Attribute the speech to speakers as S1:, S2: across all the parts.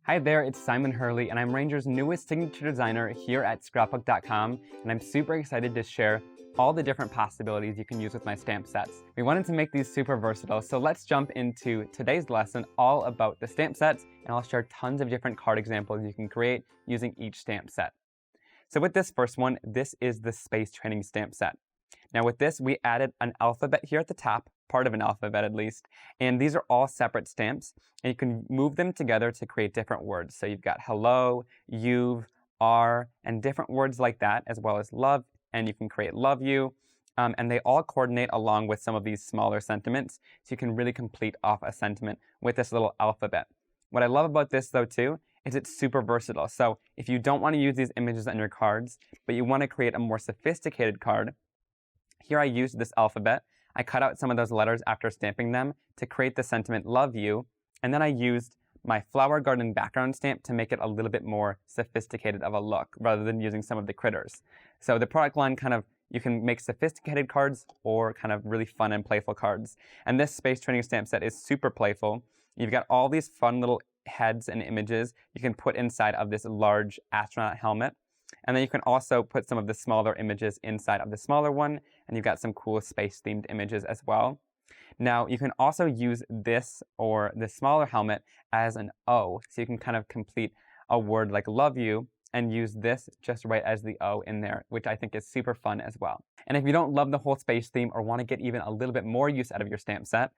S1: Hi there, it's Simon Hurley, and I'm Ranger's newest signature designer here at Scrapbook.com, and I'm super excited to share all the different possibilities you can use with my stamp sets. We wanted to make these super versatile, so let's jump into today's lesson all about the stamp sets, and I'll share tons of different card examples you can create using each stamp set. So with this first one, this is the Space Training stamp set. Now with this, we added an alphabet here at the top, part of an alphabet at least, and these are all separate stamps, and you can move them together to create different words. So you've got hello, you've, are, and different words like that, as well as love, and you can create love you, and they all coordinate along with some of these smaller sentiments, so you can really complete off a sentiment with this little alphabet. What I love about this though too, is it's super versatile. So if you don't want to use these images on your cards, but you want to create a more sophisticated card, here I used this alphabet. I cut out some of those letters after stamping them to create the sentiment love you, and then I used my flower garden background stamp to make it a little bit more sophisticated of a look rather than using some of the critters. So the product line you can make sophisticated cards or kind of really fun and playful cards. And this Space Training stamp set is super playful. You've got all these fun little heads and images you can put inside of this large astronaut helmet. And then you can also put some of the smaller images inside of the smaller one, and you've got some cool space-themed images as well. Now, you can also use this or the smaller helmet as an O, so you can kind of complete a word like love you and use this just right as the O in there, which I think is super fun as well. And if you don't love the whole space theme or want to get even a little bit more use out of your stamp set,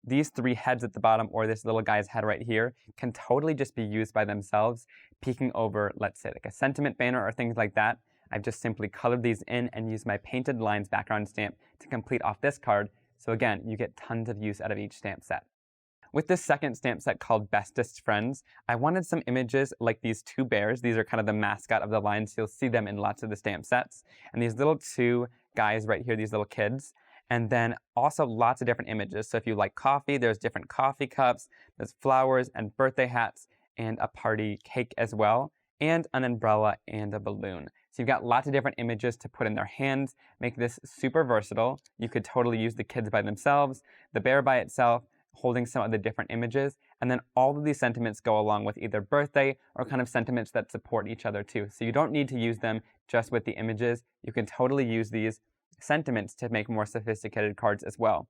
S1: these three heads at the bottom, or this little guy's head right here, can totally just be used by themselves, peeking over, let's say, like a sentiment banner or things like that. I've just simply colored these in and used my Painted Lines background stamp to complete off this card. So again, you get tons of use out of each stamp set. With this second stamp set called Bestest Friends, I wanted some images like these two bears. These are kind of the mascot of the line, so you'll see them in lots of the stamp sets. And these little two guys right here, these little kids. And then also lots of different images. So if you like coffee, there's different coffee cups, there's flowers and birthday hats, and a party cake as well, and an umbrella and a balloon. So you've got lots of different images to put in their hands, make this super versatile. You could totally use the kids by themselves, the bear by itself, holding some of the different images, and then all of these sentiments go along with either birthday or kind of sentiments that support each other too. So you don't need to use them just with the images. You can totally use these sentiments to make more sophisticated cards as well.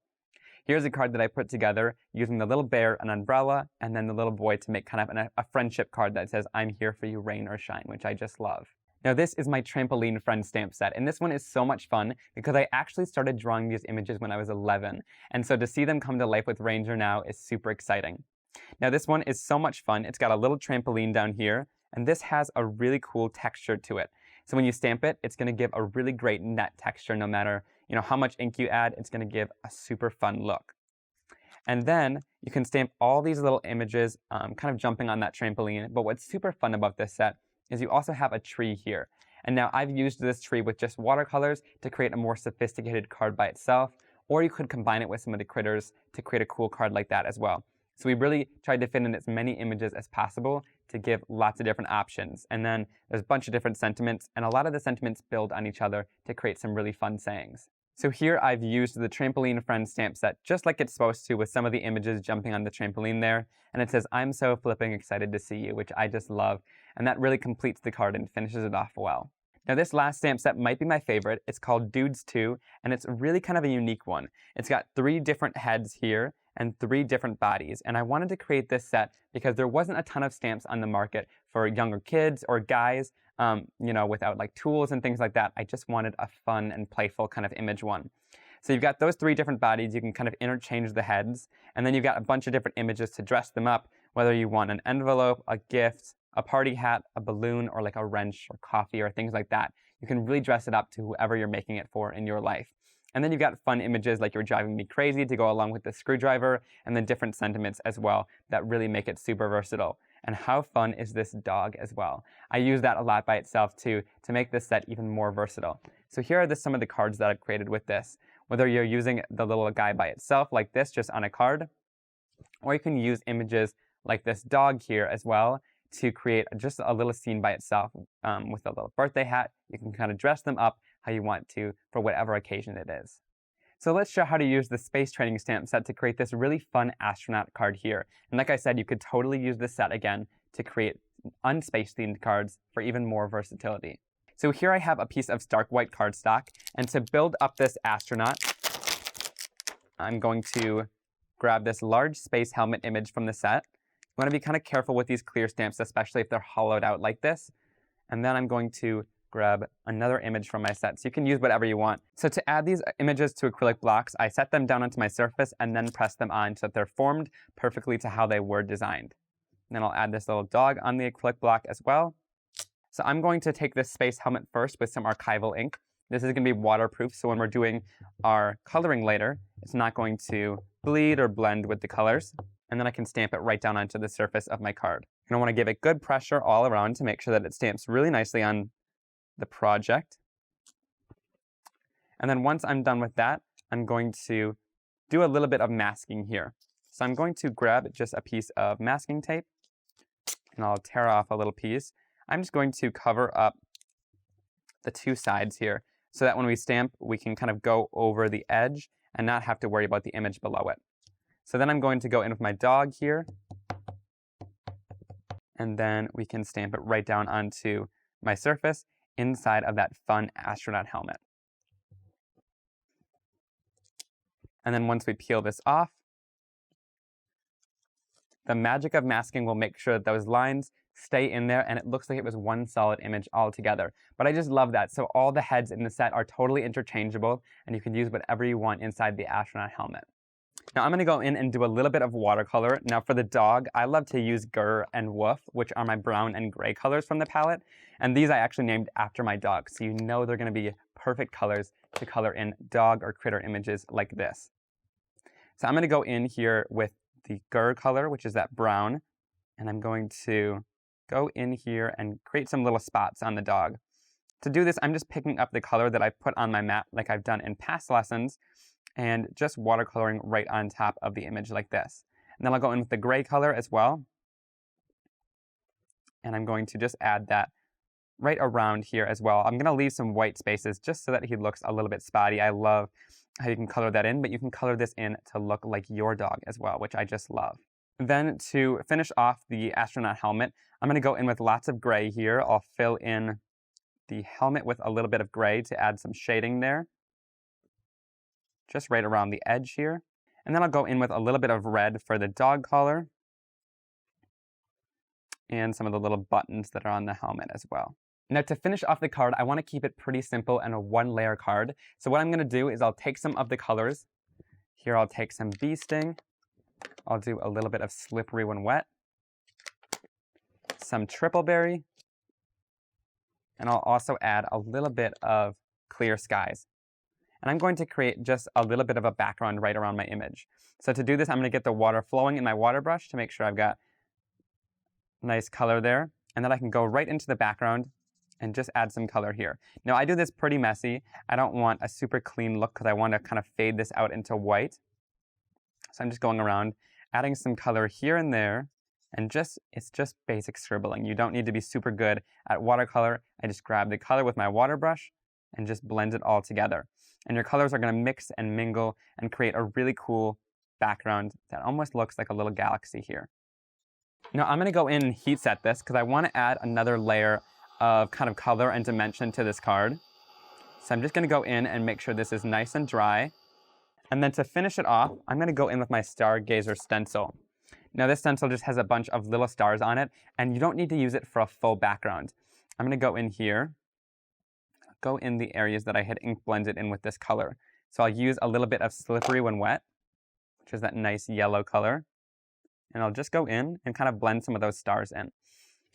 S1: Here's a card that I put together using the little bear, an umbrella, and then the little boy to make kind of a friendship card that says, I'm here for you, rain or shine, which I just love. Now this is my Trampoline Friend stamp set, and this one is so much fun because I actually started drawing these images when I was 11, and so to see them come to life with Ranger now is super exciting. Now this one is so much fun. It's got a little trampoline down here, and this has a really cool texture to it. So when you stamp it, it's going to give a really great net texture no matter how much ink you add. It's going to give a super fun look. And then you can stamp all these little images kind of jumping on that trampoline. But what's super fun about this set is you also have a tree here. And now I've used this tree with just watercolors to create a more sophisticated card by itself, or you could combine it with some of the critters to create a cool card like that as well. So we really tried to fit in as many images as possible to give lots of different options. And then there's a bunch of different sentiments, and a lot of the sentiments build on each other to create some really fun sayings. So here I've used the Trampoline Friend stamp set just like it's supposed to, with some of the images jumping on the trampoline there. And it says, I'm so flipping excited to see you, which I just love. And that really completes the card and finishes it off well. Now this last stamp set might be my favorite. It's called Dudes 2, and it's really kind of a unique one. It's got 3 different heads here and 3 different bodies. And I wanted to create this set because there wasn't a ton of stamps on the market for younger kids or guys, without like tools and things like that. I just wanted a fun and playful kind of image one. So you've got those 3 different bodies. You can kind of interchange the heads. And then you've got a bunch of different images to dress them up, whether you want an envelope, a gift, a party hat, a balloon, or like a wrench or coffee or things like that. You can really dress it up to whoever you're making it for in your life. And then you've got fun images like You're Driving Me Crazy to go along with the screwdriver, and then different sentiments as well that really make it super versatile. And how fun is this dog as well? I use that a lot by itself too to make this set even more versatile. So here are some of the cards that I've created with this. Whether you're using the little guy by itself like this just on a card, or you can use images like this dog here as well to create just a little scene by itself with a little birthday hat. You can kind of dress them up how you want to for whatever occasion it is. So let's show how to use the Space Training stamp set to create this really fun astronaut card here. And like I said, you could totally use this set again to create unspace themed cards for even more versatility. So here I have a piece of stark white cardstock, and to build up this astronaut, I'm going to grab this large space helmet image from the set. You want to be kind of careful with these clear stamps, especially if they're hollowed out like this. And then I'm going to grab another image from my set. So you can use whatever you want. So to add these images to acrylic blocks, I set them down onto my surface and then press them on so that they're formed perfectly to how they were designed. And then I'll add this little dog on the acrylic block as well. So I'm going to take this space helmet first with some archival ink. This is going to be waterproof, so when we're doing our coloring later, it's not going to bleed or blend with the colors. And then I can stamp it right down onto the surface of my card. And I want to give it good pressure all around to make sure that it stamps really nicely on the project. And then once I'm done with that, I'm going to do a little bit of masking here. So I'm going to grab just a piece of masking tape, and I'll tear off a little piece. I'm just going to cover up the two sides here so that when we stamp, we can kind of go over the edge and not have to worry about the image below it. So then I'm going to go in with my dog here, and then we can stamp it right down onto my surface inside of that fun astronaut helmet. And then once we peel this off, the magic of masking will make sure that those lines stay in there and it looks like it was one solid image altogether. But I just love that. So all the heads in the set are totally interchangeable and you can use whatever you want inside the astronaut helmet. Now I'm going to go in and do a little bit of watercolor. Now for the dog, I love to use Grr and Woof, which are my brown and gray colors from the palette. And these I actually named after my dog. So you know they're going to be perfect colors to color in dog or critter images like this. So I'm going to go in here with the Grr color, which is that brown. And I'm going to go in here and create some little spots on the dog. To do this, I'm just picking up the color that I put on my mat like I've done in past lessons and just watercoloring right on top of the image like this. And then I'll go in with the gray color as well. And I'm going to just add that right around here as well. I'm going to leave some white spaces just so that he looks a little bit spotty. I love how you can color that in, but you can color this in to look like your dog as well, which I just love. Then to finish off the astronaut helmet, I'm going to go in with lots of gray here. I'll fill in the helmet with a little bit of gray to add some shading there, just right around the edge here. And then I'll go in with a little bit of red for the dog collar and some of the little buttons that are on the helmet as well. Now to finish off the card, I want to keep it pretty simple and a one-layer card. So what I'm going to do is I'll take some of the colors. Here I'll take some bee sting. I'll do a little bit of slippery when wet, some triple berry, and I'll also add a little bit of clear skies. And I'm going to create just a little bit of a background right around my image. So to do this, I'm going to get the water flowing in my water brush to make sure I've got nice color there. And then I can go right into the background and just add some color here. Now I do this pretty messy. I don't want a super clean look because I want to kind of fade this out into white. So I'm just going around, adding some color here and there, and it's just basic scribbling. You don't need to be super good at watercolor. I just grab the color with my water brush and just blend it all together. And your colors are going to mix and mingle and create a really cool background that almost looks like a little galaxy here. Now I'm going to go in and heat set this because I want to add another layer of kind of color and dimension to this card. So I'm just going to go in and make sure this is nice and dry. And then to finish it off, I'm going to go in with my Stargazer Stencil. Now this stencil just has a bunch of little stars on it, and you don't need to use it for a full background. I'm going to go in here, go in the areas that I had ink blended in with this color. So I'll use a little bit of slippery when wet, which is that nice yellow color. And I'll just go in and kind of blend some of those stars in.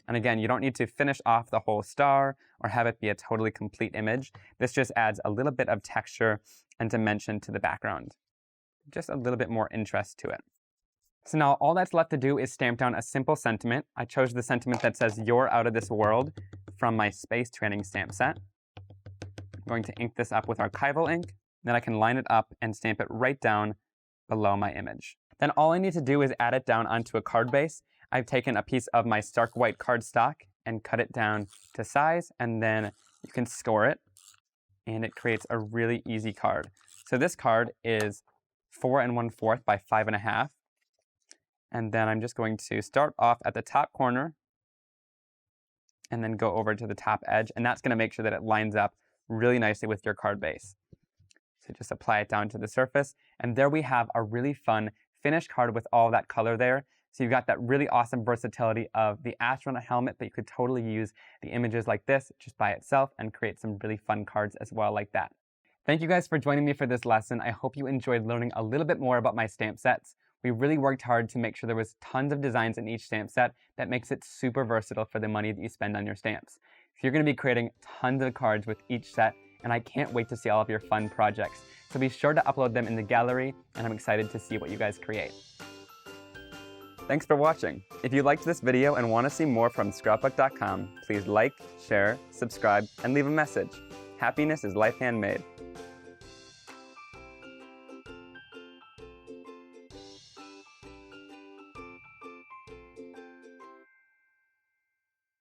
S1: And again, you don't need to finish off the whole star or have it be a totally complete image. This just adds a little bit of texture and dimension to the background. Just a little bit more interest to it. So now all that's left to do is stamp down a simple sentiment. I chose the sentiment that says, "You're out of this world," from my space training stamp set. I'm going to ink this up with archival ink. Then I can line it up and stamp it right down below my image. Then all I need to do is add it down onto a card base. I've taken a piece of my stark white cardstock and cut it down to size, and then you can score it, and it creates a really easy card. So this card is 4 1/4 by 5 1/2. And then I'm just going to start off at the top corner and then go over to the top edge, and that's going to make sure that it lines up really nicely with your card base. So just apply it down to the surface, and there we have a really fun finished card with all that color there. So you've got that really awesome versatility of the astronaut helmet, but you could totally use the images like this just by itself and create some really fun cards as well like that. Thank you guys for joining me for this lesson. I hope you enjoyed learning a little bit more about my stamp sets. We really worked hard to make sure there was tons of designs in each stamp set that makes it super versatile for the money that you spend on your stamps. So you're going to be creating tons of cards with each set, and I can't wait to see all of your fun projects. So be sure to upload them in the gallery, and I'm excited to see what you guys create. Thanks for watching. If you liked this video and want to see more from Scrapbook.com, please like, share, subscribe, and leave a message. Happiness is life handmade.